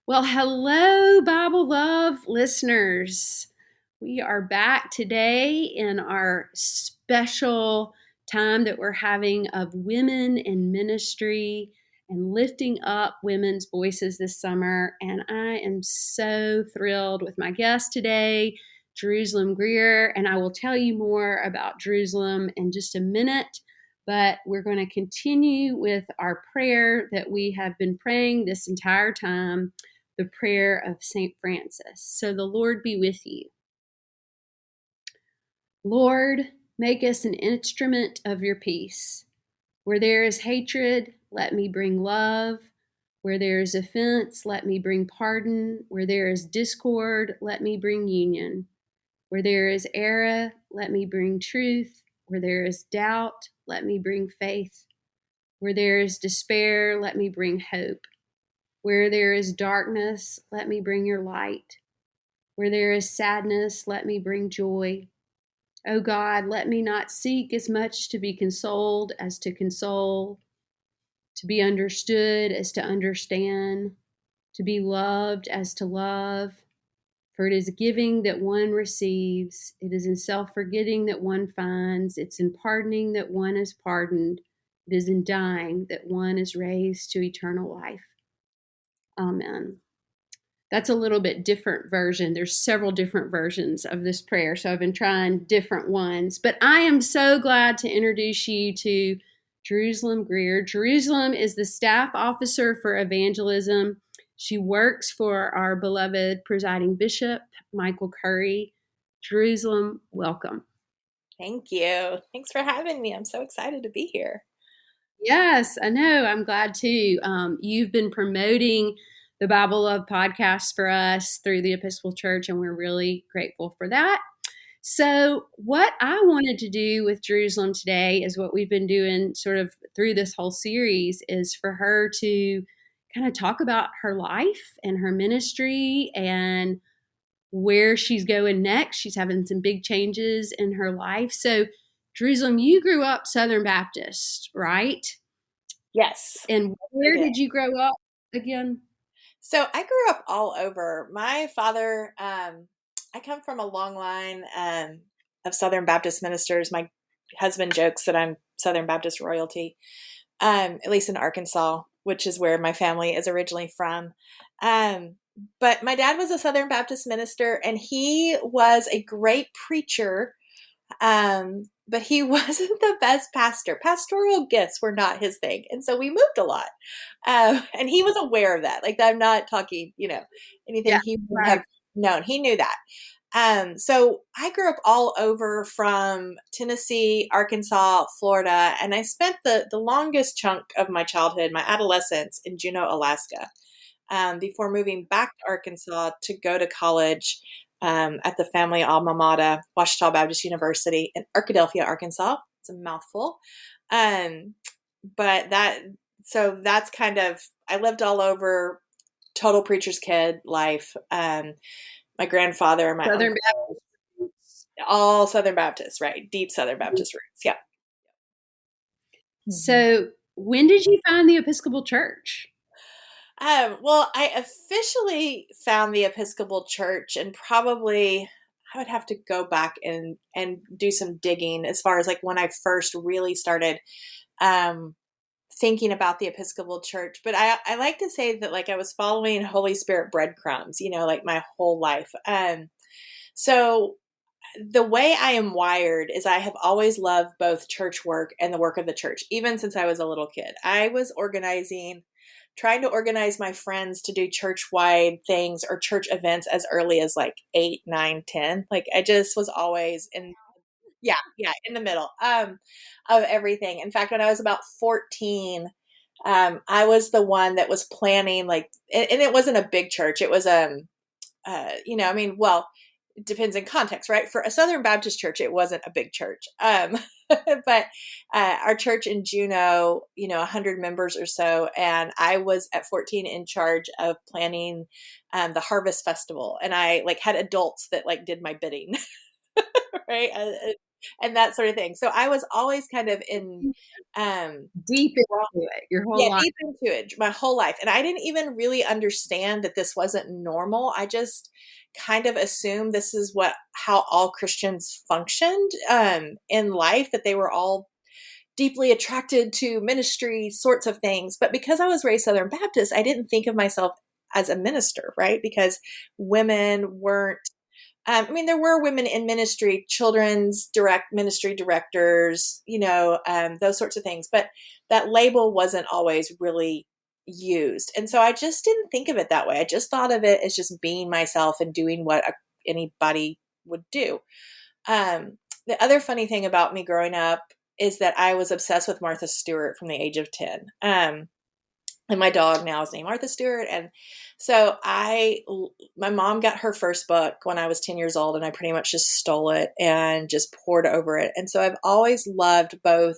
Well, hello, Bible Love listeners. We are back today in our special time that we're having of women in ministry and lifting up women's voices this summer. And I am so thrilled with my guest today, Jerusalem Greer. And I will tell you more about Jerusalem in just a minute. But we're going to continue with our prayer that we have been praying this entire time, the prayer of St. Francis. So the Lord be with you. Lord, make us an instrument of your peace. Where there is hatred, let me bring love. Where there is offense, let me bring pardon. Where there is discord, let me bring union. Where there is error, let me bring truth. Where there is doubt, let me bring faith. Where there is despair, let me bring hope. Where there is darkness, let me bring your light. Where there is sadness, let me bring joy. O God, let me not seek as much to be consoled as to console, to be understood as to understand, to be loved as to love. For it is giving that one receives, it is in self-forgetting that one finds, it's in pardoning that one is pardoned, it is in dying that one is raised to eternal life. Amen. That's a little bit different version. There's several different versions of this prayer, so I've been trying different ones. But I am so glad to introduce you to Jerusalem Greer. Jerusalem is the staff officer for Evangelism. She works for our beloved presiding bishop, Michael Curry. Jerusalem, welcome. Thank you. Thanks for having me. I'm so excited to be here. Yes, I know. I'm glad too. You've been promoting the Bible Love podcast for us through the Episcopal Church, and we're really grateful for that. So, what I wanted to do with Jerusalem today is what we've been doing sort of through this whole series, is for her to kind of talk about her life and her ministry and where she's going next. She's having some big changes in her life. So, Jerusalem, you grew up Southern Baptist, right? Yes. And where did you grow up again? So I grew up all over. My father, I come from a long line of Southern Baptist ministers. My husband jokes that I'm Southern Baptist royalty, at least in Arkansas, which is where my family is originally from. But my dad was a Southern Baptist minister, and he was a great preacher. But he wasn't the best pastor. Pastoral gifts were not his thing. And so we moved a lot. And he was aware of that. Like, I'm not talking, anything he would have known. He knew that. So I grew up all over from Tennessee, Arkansas, Florida, and I spent the longest chunk of my childhood, my adolescence, in Juneau, Alaska, before moving back to Arkansas to go to college at the family alma mater, Ouachita Baptist University in Arkadelphia, Arkansas. It's a mouthful. But that's kind of, I lived all over, total preacher's kid life. My grandfather and my Southern uncle, all Southern Baptist, right? Deep Southern Baptist roots. Yeah. So when did you find the Episcopal Church? Well, I officially found the Episcopal Church, and probably I would have to go back and do some digging as far as like when I first really started thinking about the Episcopal Church. But I like to say that like I was following Holy Spirit breadcrumbs, like my whole life. So the way I am wired is I have always loved both church work and the work of the church, even since I was a little kid. I was trying to organize my friends to do churchwide things or church events as early as like 8, 9, 10. Like I just was always in the middle of everything. In fact, when I was about 14, I was the one that was planning, like, and it wasn't a big church. It was, well, it depends in context, right? For a Southern Baptist church, it wasn't a big church. But our church in Juneau, 100 members or so. And I was at 14 in charge of planning the Harvest Festival. And I like had adults that like did my bidding, right? and that sort of thing. So I was always kind of in, deep into it your whole yeah, life. deep into it my whole life. And I didn't even really understand that this wasn't normal. I just kind of assumed this is how all Christians functioned in life, that they were all deeply attracted to ministry sorts of things. But because I was raised Southern Baptist, I didn't think of myself as a minister, right? Because women weren't, I mean, there were women in ministry, children's ministry directors, those sorts of things. But that label wasn't always really used. And so I just didn't think of it that way. I just thought of it as just being myself and doing what anybody would do. The other funny thing about me growing up is that I was obsessed with Martha Stewart from the age of 10. And my dog now is named Martha Stewart. And so my mom got her first book when I was 10 years old, and I pretty much just stole it and just poured over it. And so I've always loved both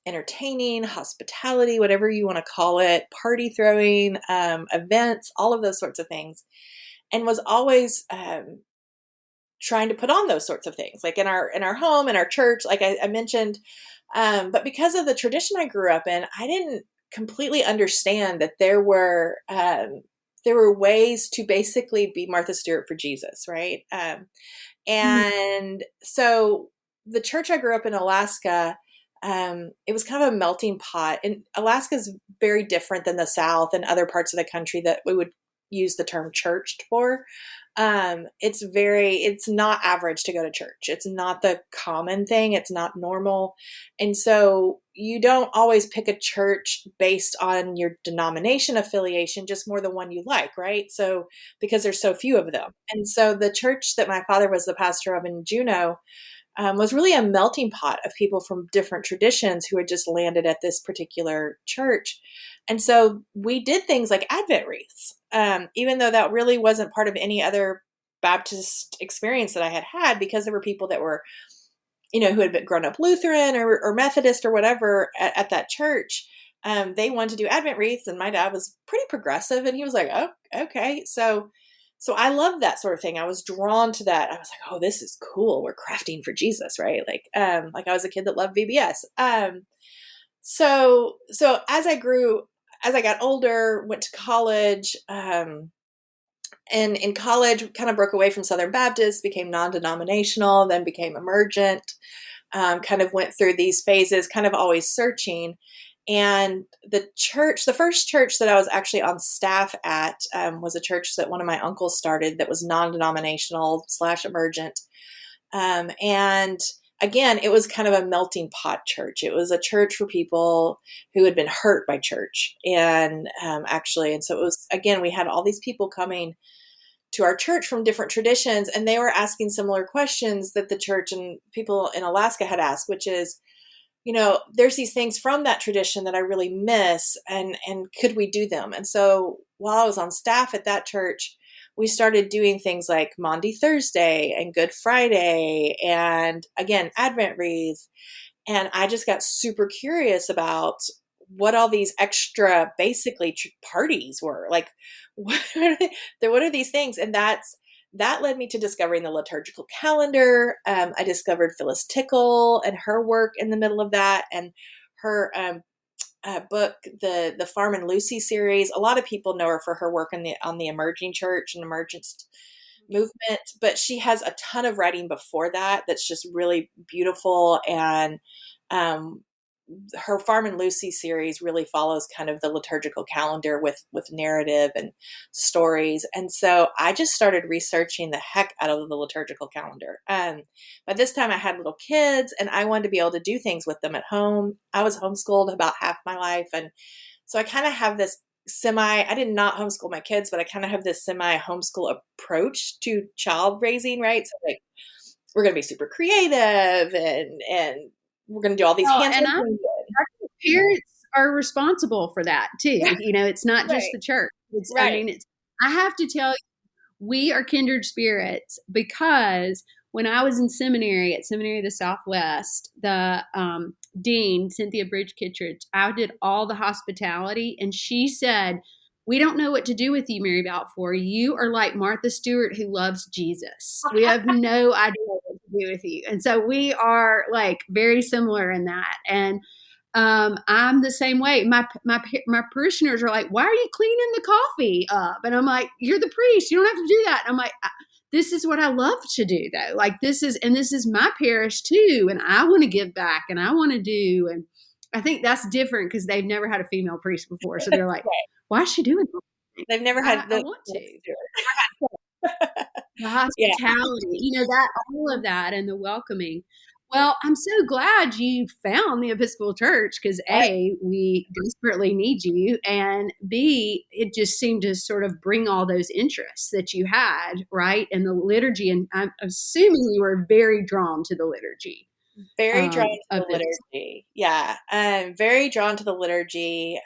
entertaining, hospitality, whatever you want to call it, party throwing, events, all of those sorts of things. And was always trying to put on those sorts of things, like in our home, in our church, like I mentioned. But because of the tradition I grew up in, I didn't completely understand that there were ways to basically be Martha Stewart for Jesus, right? And so the church I grew up in Alaska, it was kind of a melting pot. And Alaska is very different than the South and other parts of the country that we would use the term churched for. It's not average to go to church. It's not the common thing. It's not normal. And so you don't always pick a church based on your denomination affiliation, just more the one you like, right? So, because there's so few of them. And so the church that my father was the pastor of in Juneau, was really a melting pot of people from different traditions who had just landed at this particular church. And so we did things like Advent wreaths, even though that really wasn't part of any other Baptist experience that I had, because there were people that were, who had been grown up Lutheran or Methodist or whatever at that church. They wanted to do Advent wreaths, and my dad was pretty progressive, and he was like, "Oh, okay." So I love that sort of thing. I was drawn to that. I was like, "Oh, this is cool. We're crafting for Jesus," right? Like I was a kid that loved VBS. So as I got older, went to college, and in college kind of broke away from Southern Baptist, became non-denominational, then became emergent, kind of went through these phases, kind of always searching. And the first church that I was actually on staff at, was a church that one of my uncles started that was non-denominational / emergent. And again, it was kind of a melting pot church. It was a church for people who had been hurt by church. And so it was, again, we had all these people coming to our church from different traditions, and they were asking similar questions that the church and people in Alaska had asked, which is, there's these things from that tradition that I really miss, and could we do them? And so while I was on staff at that church, we started doing things like Maundy Thursday and Good Friday, and again, Advent wreaths. And I just got super curious about what all these extra, basically, parties were. Like, what are these things? And that led me to discovering the liturgical calendar. I discovered Phyllis Tickle and her work in the middle of that, and her book, the Farm and Lucy series. A lot of people know her for her work on the emerging church and emergent movement, but she has a ton of writing before that that's just really beautiful. And her Farm and Lucy series really follows kind of the liturgical calendar with narrative and stories. And so I just started researching the heck out of the liturgical calendar. By this time I had little kids, and I wanted to be able to do things with them at home. I was homeschooled about half my life. And so I kind of have this I did not homeschool my kids, but I kind of have this semi homeschool approach to child raising, right? So like, we're going to be super creative, and we're going to do all these hands-on things. Parents are responsible for that too. It's not just the church. I have to tell you, we are kindred spirits, because when I was in seminary at Seminary of the Southwest, the dean, Cynthia Bridge Kittredge, I did all the hospitality, and she said, "We don't know what to do with you, Mary Balfour. You are like Martha Stewart who loves Jesus. We have no idea what to to do with you. And so we are like very similar in that. And I'm the same way. My parishioners are like, why are you cleaning the coffee up? And I'm like, you're the priest. You don't have to do that. And I'm like, this is what I love to do though. Like this is my parish too. And I want to give back and I want to do. And I think that's different because they've never had a female priest before. So they're like, Right. why is she doing that? They've never had I want to. The Yeah. hospitality, that all of that and the welcoming. Well, I'm so glad you found the Episcopal Church because A, we desperately need you, and B, it just seemed to sort of bring all those interests that you had, right? And the liturgy, and I'm assuming you were very drawn to the liturgy. Very drawn to the liturgy. Yeah. Very drawn to the liturgy.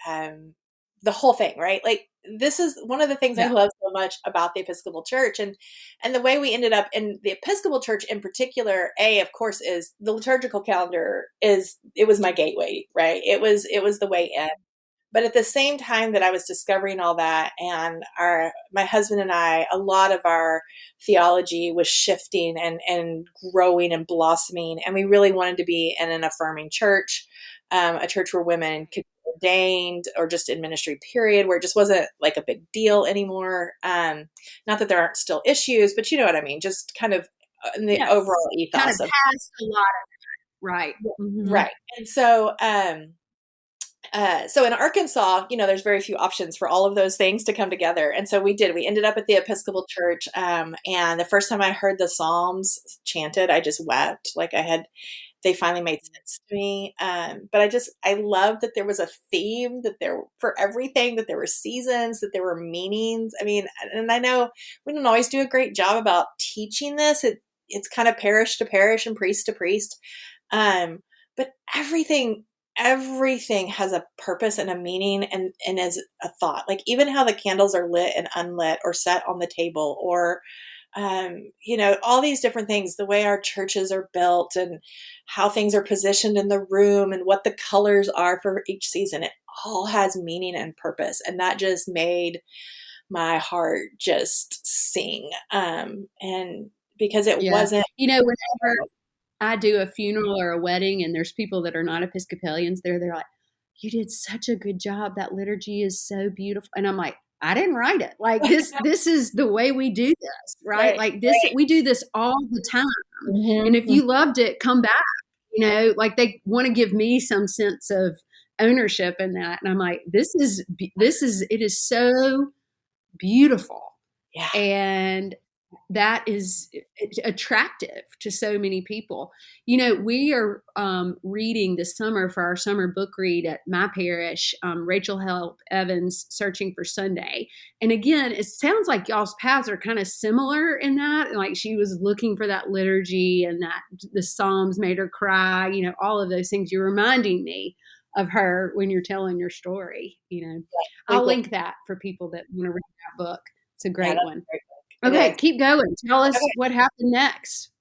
The whole thing, right? Like this is one of the things I love so much about the Episcopal Church and the way we ended up in the Episcopal Church in particular, of course, is the liturgical calendar it was my gateway, right? It was the way in. But at the same time that I was discovering all that and my husband and I, a lot of our theology was shifting and growing and blossoming. And we really wanted to be in an affirming church, a church where women could be ordained or just in ministry period, where it just wasn't like a big deal anymore. Not that there aren't still issues, but you know what I mean? Just kind of in the overall ethos. Kind of past a lot of that. Right. Mm-hmm. Right. And so, so in Arkansas, there's very few options for all of those things to come together. And so we ended up at the Episcopal Church. And the first time I heard the Psalms chanted, I just wept. Like they finally made sense to me. But I loved that there was a theme, that there for everything, that there were seasons, that there were meanings. I mean, and I know we don't always do a great job about teaching this. It's kind of parish to parish and priest to priest. But everything has a purpose and a meaning and is a thought. Like even how the candles are lit and unlit or set on the table or, all these different things, the way our churches are built and how things are positioned in the room and what the colors are for each season. It all has meaning and purpose. And that just made my heart just sing. And because it wasn't, whenever I do a funeral or a wedding and there's people that are not Episcopalians they're like, you did such a good job. That liturgy is so beautiful. And I'm like, I didn't write it. Like this is the way we do this, right? Like this, we do this all the time. Mm-hmm. And if you loved it, come back, like they want to give me some sense of ownership in that. And I'm like, it is so beautiful. Yeah. And that is attractive to so many people. We are reading this summer for our summer book read at my parish, Rachel Help Evans' Searching for Sunday. And again, it sounds like y'all's paths are kind of similar in that. And like she was looking for that liturgy and that the Psalms made her cry, all of those things. You're reminding me of her when you're telling your story. I'll link that for people that want to read that book. It's a great one. Great. Okay, keep going. Tell us what happened next.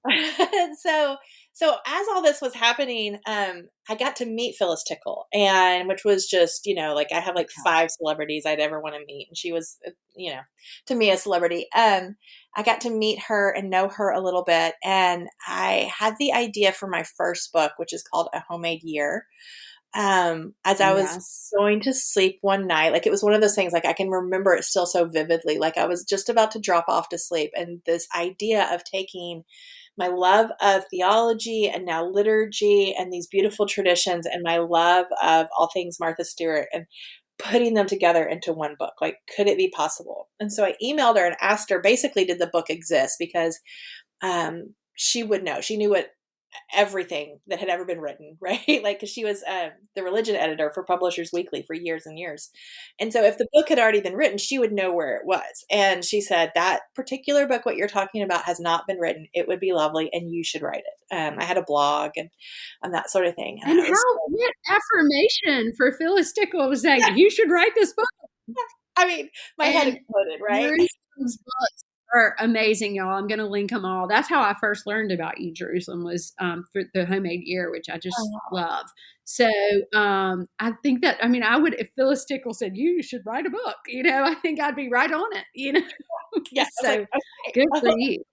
So as all this was happening, I got to meet Phyllis Tickle, and which was just, like I have like 5 celebrities I'd ever want to meet. And she was, to me a celebrity. I got to meet her and know her a little bit. And I had the idea for my first book, which is called A Homemade Year. As I was going to sleep one night, like it was one of those things, like I can remember it still so vividly, like I was just about to drop off to sleep. And this idea of taking my love of theology and now liturgy and these beautiful traditions and my love of all things Martha Stewart and putting them together into one book, like, could it be possible? And so I emailed her and asked her, basically, did the book exist? Because, she would know, she knew everything that had ever been written, right? Like, cause she was the religion editor for Publishers Weekly for years and years. And so if the book had already been written, she would know where it was. And she said, that particular book, what you're talking about, has not been written. It would be lovely. And you should write it. I had a blog and that sort of thing. And what affirmation for Phyllis Tickle was saying, you should write this book. I mean, my head exploded, right? Jerusalem's books are amazing, y'all. I'm going to link them all. That's how I first learned about you, Jerusalem, was for the Homemade Year, which I just love. So I think that, I would, if Phyllis Tickle said, you should write a book, I think I'd be right on it, Yeah. So good for you.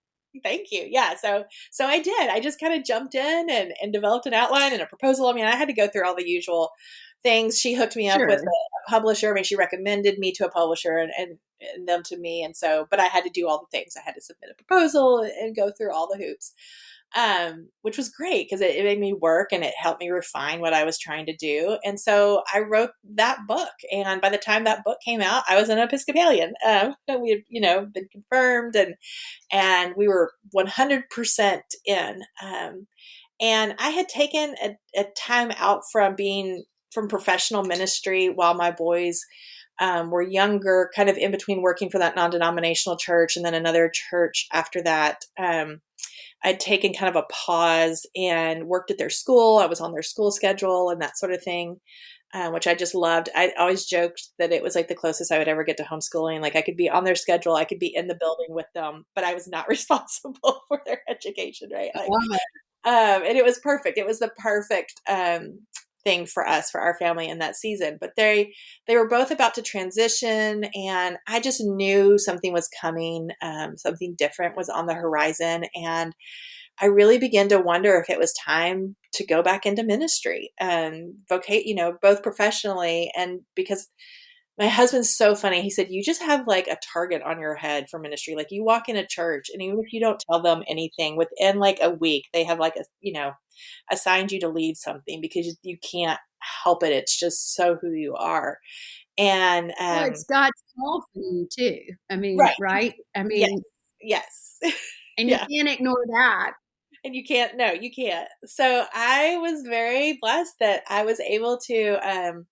Thank you. Yeah. So I did. I just kind of jumped in and developed an outline and a proposal. I mean, I had to go through all the usual things. She hooked me up with Sure. a publisher. I mean, she recommended me to a publisher and them to me. And so, but I had to do all the things. I had to submit a proposal and go through all the hoops, which was great because it made me work and it helped me refine what I was trying to do. And so I wrote that book. And by the time that book came out, I was an Episcopalian. And we had, been confirmed and we were 100% in. And I had taken a time out from professional ministry while my boys were younger, kind of in between working for that non-denominational church and then another church after that. I'd taken kind of a pause and worked at their school. I was on their school schedule and that sort of thing, which I just loved. I always joked that it was like the closest I would ever get to homeschooling. Like I could be on their schedule, I could be in the building with them, but I was not responsible for their education, right? Like, Wow. and it was perfect. It was the perfect thing for us, for our family in that season. But they were both about to transition, and I just knew something was coming. Something different was on the horizon, and I really began to wonder if it was time to go back into ministry and both professionally and because my husband's so funny. He said, you just have like a target on your head for ministry. Like you walk in a church and even if you don't tell them anything within like a week, they have like assigned you to lead something because you can't help it. It's just so who you are. And, Well, it's God's call for you too. I mean, right. right? I Yes. mean, Yes. and Yeah. you can't ignore that. And you can't, no, you can't. So I was very blessed that I was able to,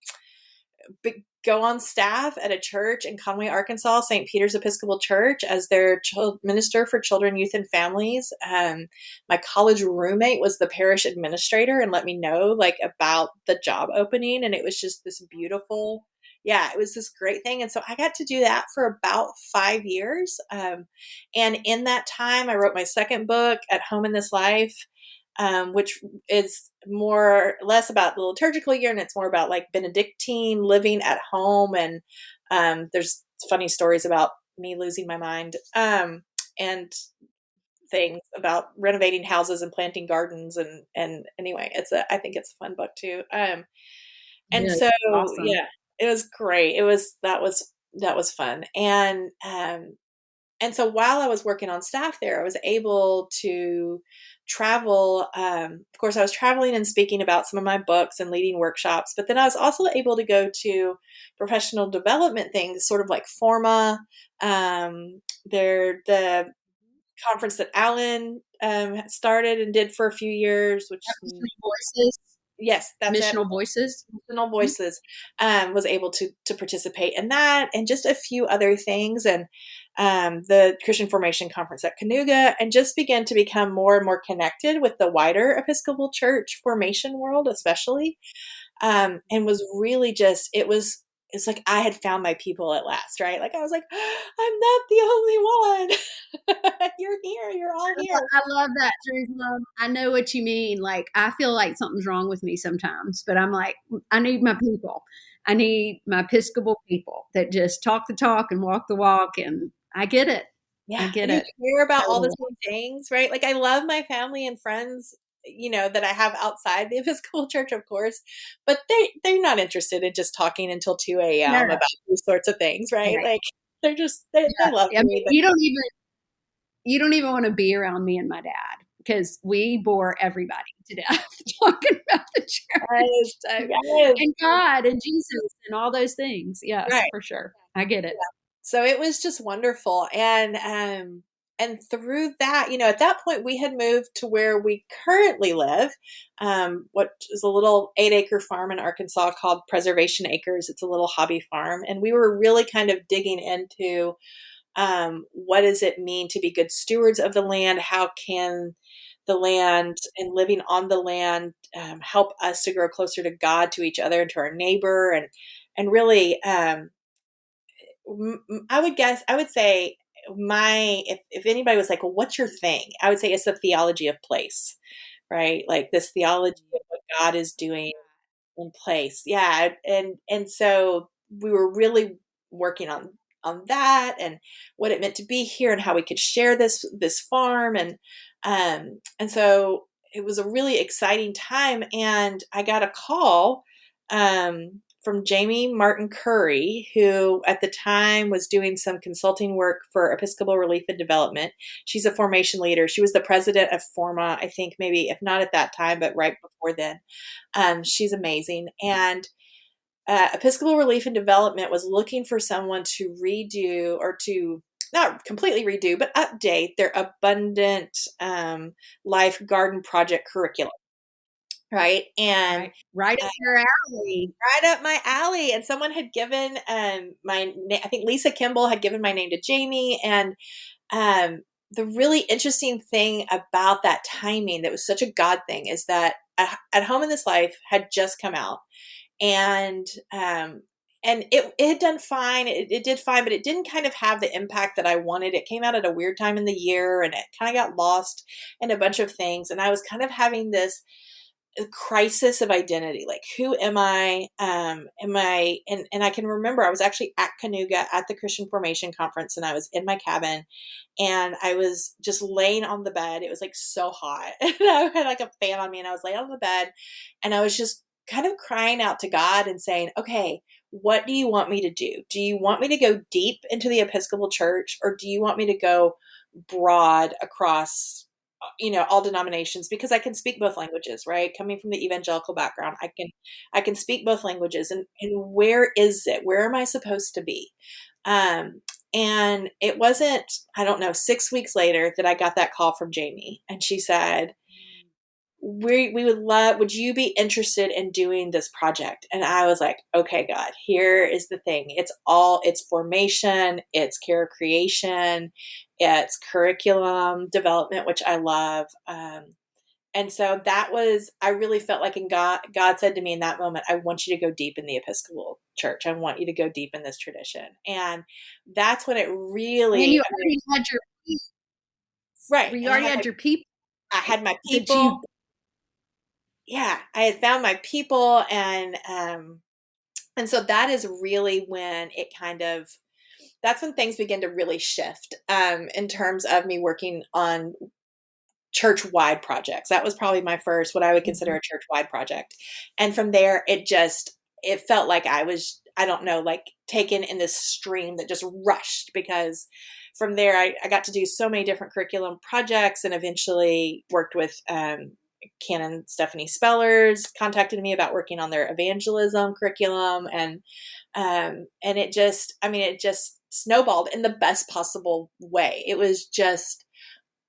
go on staff at a church in Conway, Arkansas, St. Peter's Episcopal Church, as their minister for children, youth, and families. My college roommate was the parish administrator and let me know like about the job opening. And it was just this beautiful, yeah, it was this great thing. And so I got to do that for about 5 years. And in that time, I wrote my second book, At Home in This Life, which is less about the liturgical year, and it's more about like Benedictine living at home. And there's funny stories about me losing my mind and things about renovating houses and planting gardens. And anyway, I think it's a fun book too. And Really so, awesome. yeah, it was great. That was fun. And so while I was working on staff there, I was able to travel. Of course, I was traveling and speaking about some of my books and leading workshops, but then I was also able to go to professional development things, sort of like Forma. They're the conference that Alan started and did for a few years, which, Missional Voices. yes, that's it. Missional Voices. Personal Voices, was able to participate in that and just a few other things, and the Christian Formation Conference at Canuga, and just began to become more and more connected with the wider Episcopal Church formation world, especially, and was really just it's like I had found my people at last, right? Like I was like, I'm not the only one. You're here. You're all here. I love that, Truth Love. I know what you mean. Like, I feel like something's wrong with me sometimes, but I'm like, I need my people. I need my Episcopal people that just talk the talk and walk the walk. And I get it. I Yeah, get and you it. care about all the Totally. same things, right? Like, I love my family and friends, that I have outside the Episcopal Church, of course, but they're not interested in just talking until 2 No, a.m. about these sorts of things, right? right. Like, they love Yeah. I me, mean, but you don't even want to be around me and my dad because we bore everybody to death talking about the church yes, and God and Jesus and all those things. Yes, right. for sure. I get it. So it was just wonderful. And through that, at that point we had moved to where we currently live, what is a little 8-acre farm in Arkansas called Preservation Acres. It's a little hobby farm. And we were really kind of digging into what does it mean to be good stewards of the land? How can the land and living on the land help us to grow closer to God, to each other, and to our neighbor, and really, I would say if anybody was like, well, what's your thing? I would say it's the theology of place, right? Like this theology of what God is doing in place. Yeah. And so we were really working that and what it meant to be here and how we could share this farm. And so it was a really exciting time. And I got a call from Jamie Martin Curry, who at the time was doing some consulting work for Episcopal Relief and Development. She's a formation leader. She was the president of Forma, I think, maybe, if not at that time, but right before then. She's amazing. And Episcopal Relief and Development was looking for someone to redo, or to not completely redo, but update their Abundant Life Garden Project curriculum. Right. And right up your alley. Right up my alley. And someone had given I think Lisa Kimball had given my name to Jamie. And the really interesting thing about that timing, that was such a God thing, is that At Home in This Life had just come out. And it had done fine. It did fine, but it didn't kind of have the impact that I wanted. It came out at a weird time in the year, and it kind of got lost in a bunch of things. And I was kind of having this crisis of identity. Like, who am I? And I can remember I was actually at Canoga at the Christian Formation Conference, and I was in my cabin, and I was just laying on the bed. It was like so hot. And I had like a fan on me, and I was laying on the bed, and I was just kind of crying out to God and saying, okay, what do you want me to do? Do you want me to go deep into the Episcopal Church, or do you want me to go broad across all denominations? Because I can speak both languages, right? Coming from the evangelical background, I can speak both languages. And where is it? Where am I supposed to be? And it wasn't, I don't know, 6 weeks later that I got that call from Jamie, and she said, would you be interested in doing this project? And I was like, okay, God, here is the thing. It's formation, it's care creation, it's curriculum development, which I love. And so I really felt like God said to me in that moment, I want you to go deep in the Episcopal Church. I want you to go deep in this tradition. And that's when it really. And you already had your people. Right. You already had your people. I had my people. Yeah, I had found my people, and so that is really when that's when things begin to really shift in terms of me working on church-wide projects. That was probably my first, what I would consider a church-wide project. And from there, it felt like I was, I don't know, like taken in this stream that just rushed, because from there, I got to do so many different curriculum projects, and eventually worked with Canon Stephanie Spellers contacted me about working on their evangelism curriculum. And it just snowballed in the best possible way. It was just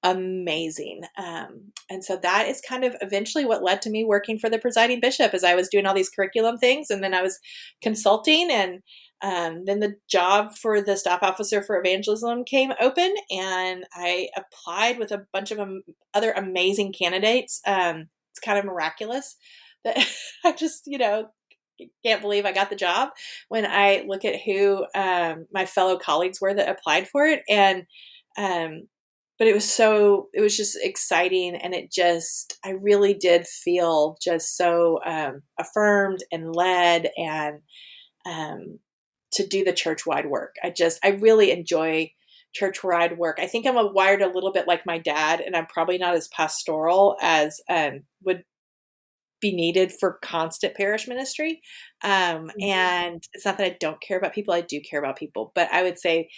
amazing. And so that is kind of eventually what led to me working for the presiding bishop, as I was doing all these curriculum things. And then I was consulting, and then the job for the staff officer for evangelism came open, and I applied with a bunch of other amazing candidates. It's kind of miraculous that I just, can't believe I got the job when I look at who my fellow colleagues were that applied for it. And but it was just exciting, and I really did feel just so affirmed and led, and to do the church-wide work. I really enjoy church-wide work. I think I'm wired a little bit like my dad, and I'm probably not as pastoral as would be needed for constant parish ministry. And it's not that I don't care about people. I do care about people, but I would say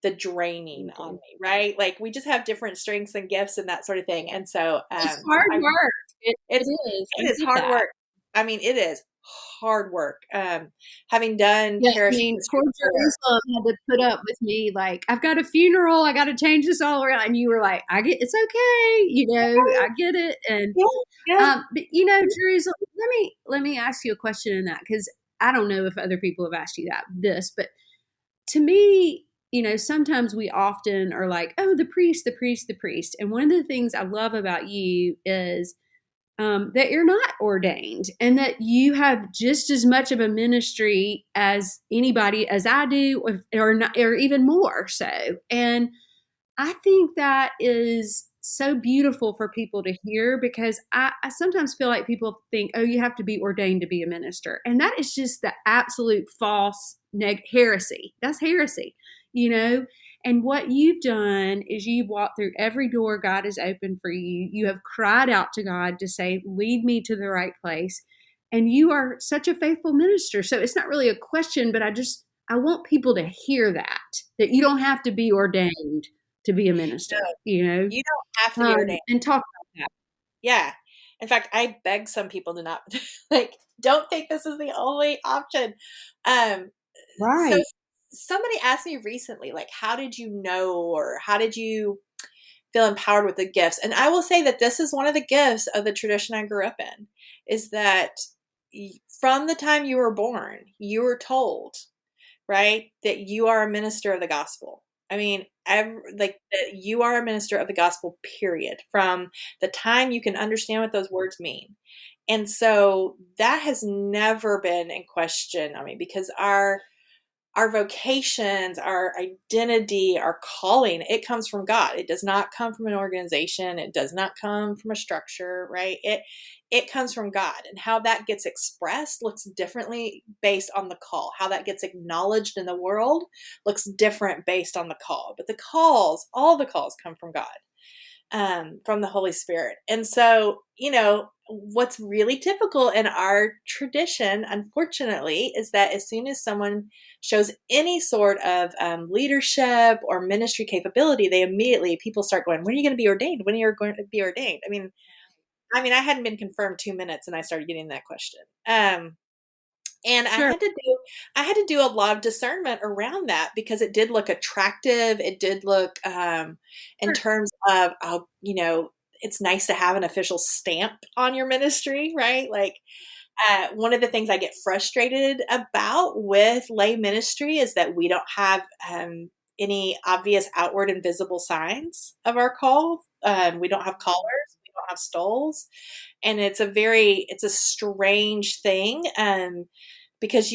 the draining on me, right? Like, we just have different strengths and gifts and that sort of thing. And so it's hard work. It is hard work. I mean, it is hard work. Having done parish, poor Jerusalem had to put up with me. Like, I've got a funeral, I got to change this all around, and you were like, it's okay, I get it. And but Jerusalem, let me ask you a question in that, because I don't know if other people have asked you this, but to me, sometimes we often are like, oh, the priest. And one of the things I love about you is that you're not ordained, and that you have just as much of a ministry as anybody, as I do, or not, or even more so. And I think that is so beautiful for people to hear, because I sometimes feel like people think, oh, you have to be ordained to be a minister. And that is just the absolute false heresy. That's heresy, you know? And what you've done is you've walked through every door God has opened for you. You have cried out to God to say, lead me to the right place. And you are such a faithful minister. So it's not really a question, but I want people to hear that you don't have to be ordained to be a minister, No, you know, you don't have to be ordained. and talk about that. Yeah. In fact, I beg some people to not like, don't think this is the only option. So Right. somebody asked me recently, like, how did you know, or how did you feel empowered with the gifts? And I will say that this is one of the gifts of the tradition I grew up in, is that from the time you were born, you were told, right, that you are a minister of the gospel. I mean, like that you are a minister of the gospel, period, from the time you can understand what those words mean. And so that has never been in question. I mean, because our vocations, our identity, our calling, it comes from God. It does not come from an organization. It does not come from a structure, right? It comes from God. And how that gets expressed looks differently based on the call. How that gets acknowledged in the world looks different based on the call. But the calls, all the calls come from God, from the Holy Spirit. And so, what's really typical in our tradition, unfortunately, is that as soon as someone shows any sort of leadership or ministry capability, people start going, when are you going to be ordained? When are you going to be ordained? I hadn't been confirmed 2 minutes and I started getting that question. And Sure. I had to do a lot of discernment around that, because it did look attractive. It did look, in Sure. terms of, it's nice to have an official stamp on your ministry, right? Like, one of the things I get frustrated about with lay ministry is that we don't have any obvious outward and visible signs of our call. We don't have collars, we don't have stoles, and it's a strange thing, because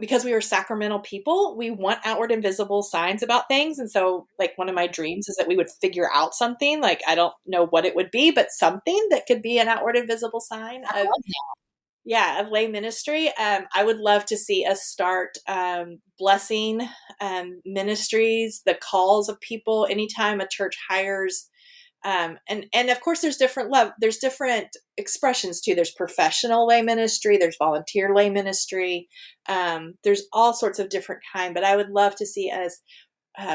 because we were sacramental people, we want outward and visible signs about things. And so, like, one of my dreams is that we would figure out something, like, I don't know what it would be, but something that could be an outward and visible sign I of, love that. yeah, of lay ministry. I would love to see us start blessing ministries, the calls of people. Anytime a church hires, and of course, there's there's different expressions too. There's professional lay ministry, there's volunteer lay ministry, there's all sorts of different kind. But I would love to see us.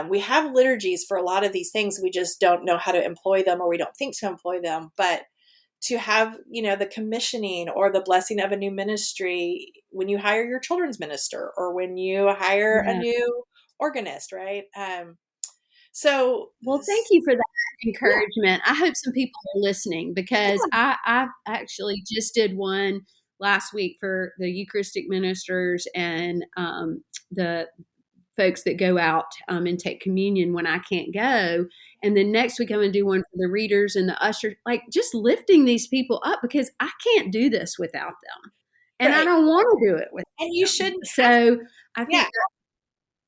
We have liturgies for a lot of these things. We just don't know how to employ them, or we don't think to employ them. But to have, the commissioning or the blessing of a new ministry when you hire your children's minister, or when you hire a Yeah. new organist, right? So, Well, thank you for that yeah, encouragement. I hope some people are listening, because yeah, I actually just did one last week for the Eucharistic ministers and the folks that go out and take communion when I can't go. And then next week I'm going to do one for the readers and the ushers, like just lifting these people up, because I can't do this without them. And I right. don't want to do it without And you them. shouldn't have, So I yeah, think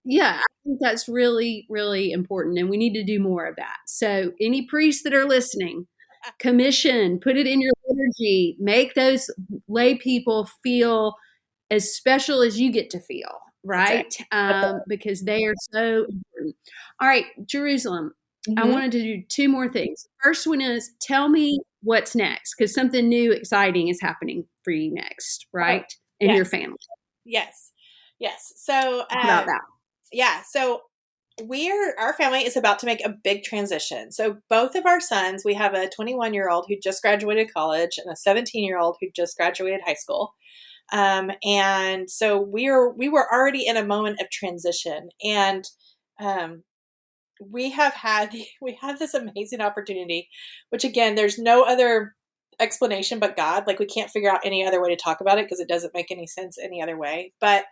yeah, I think that's really, really important, and we need to do more of that. So, any priests that are listening, commission, put it in your liturgy, make those lay people feel as special as you get to feel, that's right. right? That's Because they are so important. All right, Jerusalem, I it. wanted to do two more things. First one is, tell me what's next, because something new, exciting is happening for you next, Oh, right? And your yes, family. yes, yes. So, Talk about that. yeah, so our family is about to make a big transition. So both of our sons, we have a 21-year-old who just graduated college and a 17-year-old who just graduated high school. And so we were already in a moment of transition, and um, we have this amazing opportunity, which, again, there's no other explanation but God. Like, we can't figure out any other way to talk about it, because it doesn't make any sense any other way. But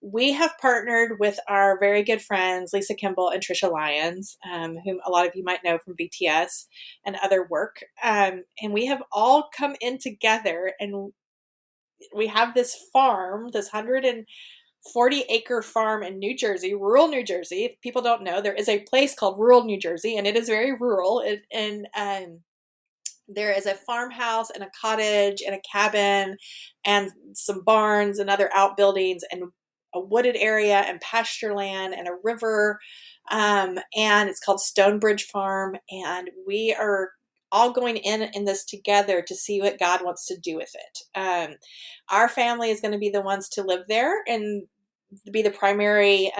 we have partnered with our very good friends, Lisa Kimball and Trisha Lyons, whom a lot of you might know from BTS and other work. And we have all come in together, and we have this farm, this 40-acre farm in New Jersey, rural New Jersey. If people don't know, there is a place called rural New Jersey, and it is very rural. And there is a farmhouse and a cottage and a cabin and some barns and other outbuildings and a wooded area and pasture land and a river. And it's called Stonebridge Farm. And we are all going in this together to see what God wants to do with it. Our family is going to be the ones to live there and be the primary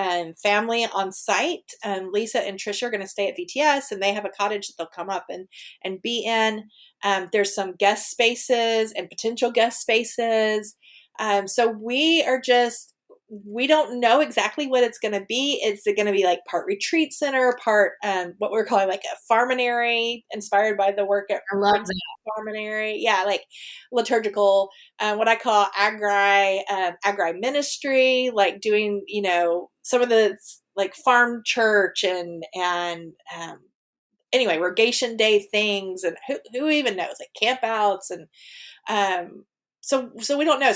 family on site. Lisa and Trisha are going to stay at VTS, and they have a cottage that they'll come up and be in. There's some guest spaces and potential guest spaces. So we don't know exactly what it's going to be. Is it going to be like part retreat center, part what we're calling like a farminary, inspired by the work at I love that. farminary? Yeah, like liturgical, what I call agri ministry, like doing, some of the like farm church and anyway, rogation day things, and who even knows, like campouts and so we don't know.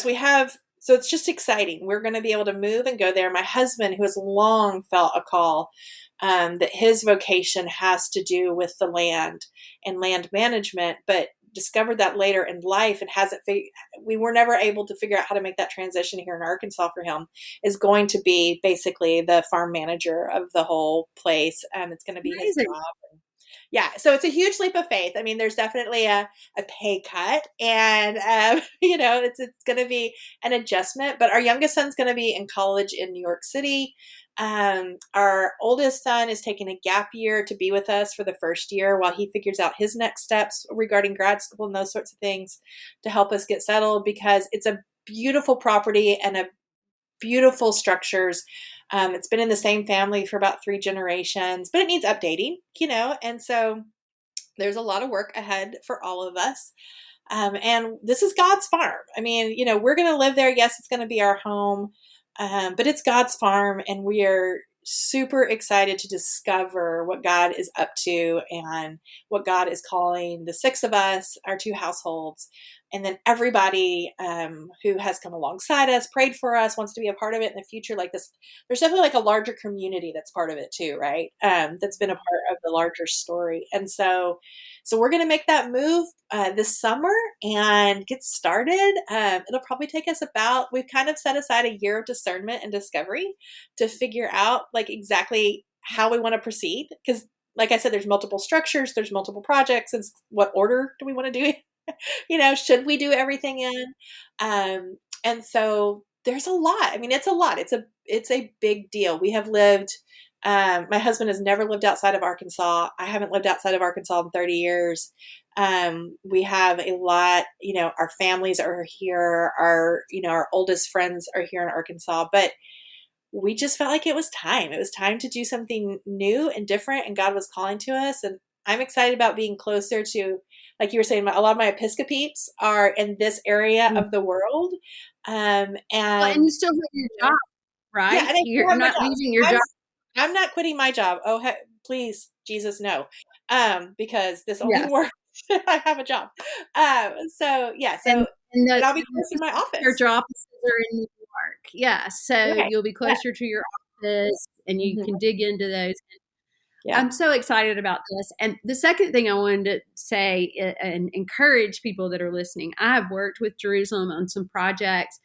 So it's just exciting. We're going to be able to move and go there. My husband, who has long felt a call that his vocation has to do with the land and land management, but discovered that later in life and we were never able to figure out how to make that transition here in Arkansas for him, is going to be basically the farm manager of the whole place. It's going to be his job. Yeah, so it's a huge leap of faith. I mean, there's definitely a pay cut, and it's going to be an adjustment. But our youngest son's going to be in college in New York City. Our oldest son is taking a gap year to be with us for the first year while he figures out his next steps regarding grad school and those sorts of things to help us get settled, because it's a beautiful property and a beautiful structures. It's been in the same family for about 3 generations, but it needs updating, and so there's a lot of work ahead for all of us. And this is God's farm. I mean, we're going to live there. Yes, it's going to be our home, but it's God's farm, and we are super excited to discover what God is up to and what God is calling the 6 of us, our 2 households, and then everybody who has come alongside us, prayed for us, wants to be a part of it in the future. Like this, there's definitely like a larger community that's part of it too, right? That's been a part of the larger story. And so we're going to make that move this summer and get started. It'll probably take us we've kind of set aside a year of discernment and discovery to figure out like exactly how we want to proceed. Because like I said, there's multiple structures, there's multiple projects, and what order do we want to do it? Should we do everything in? And so there's a lot. I mean, it's a lot. It's a big deal. We have lived, my husband has never lived outside of Arkansas. I haven't lived outside of Arkansas in 30 years. We have a lot, our families are here. Our oldest friends are here in Arkansas, but we just felt like it was time. It was time to do something new and different, and God was calling to us. And I'm excited about being closer to, like you were saying, a lot of my Episcopals are in this area of the world. And you still have your job, right? Yeah, and You're not leaving your job. I'm not quitting my job. Oh, please, Jesus, no. Because this only works if I have a job. So and I'll be close to my office. Your offices are in New York. Yeah, so you'll be closer to your office, and you can dig into those. Yeah. I'm so excited about this. And the second thing I wanted to say and encourage people that are listening, I have worked with Jerusalem on some projects.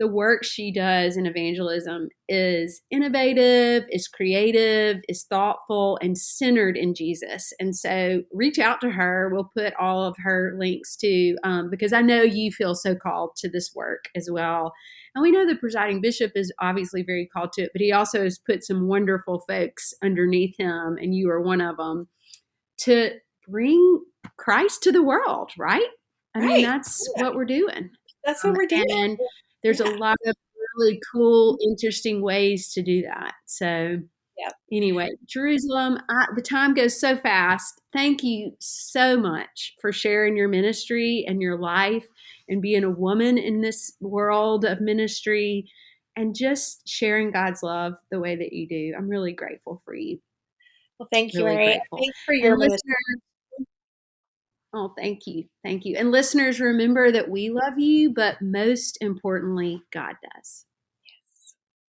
The work she does in evangelism is innovative, is creative, is thoughtful, and centered in Jesus. And so reach out to her. We'll put all of her links to, because I know you feel so called to this work as well. And we know the presiding bishop is obviously very called to it, but he also has put some wonderful folks underneath him, and you are one of them, to bring Christ to the world, right? I mean, that's what we're doing. That's what we're doing. And there's a lot of really cool, interesting ways to do that. So anyway, Jerusalem, the time goes so fast. Thank you so much for sharing your ministry and your life and being a woman in this world of ministry and just sharing God's love the way that you do. I'm really grateful for you. Well, thank you, Mary. Thanks for your ministry. Oh, thank you. Thank you. And listeners, remember that we love you, but most importantly, God does.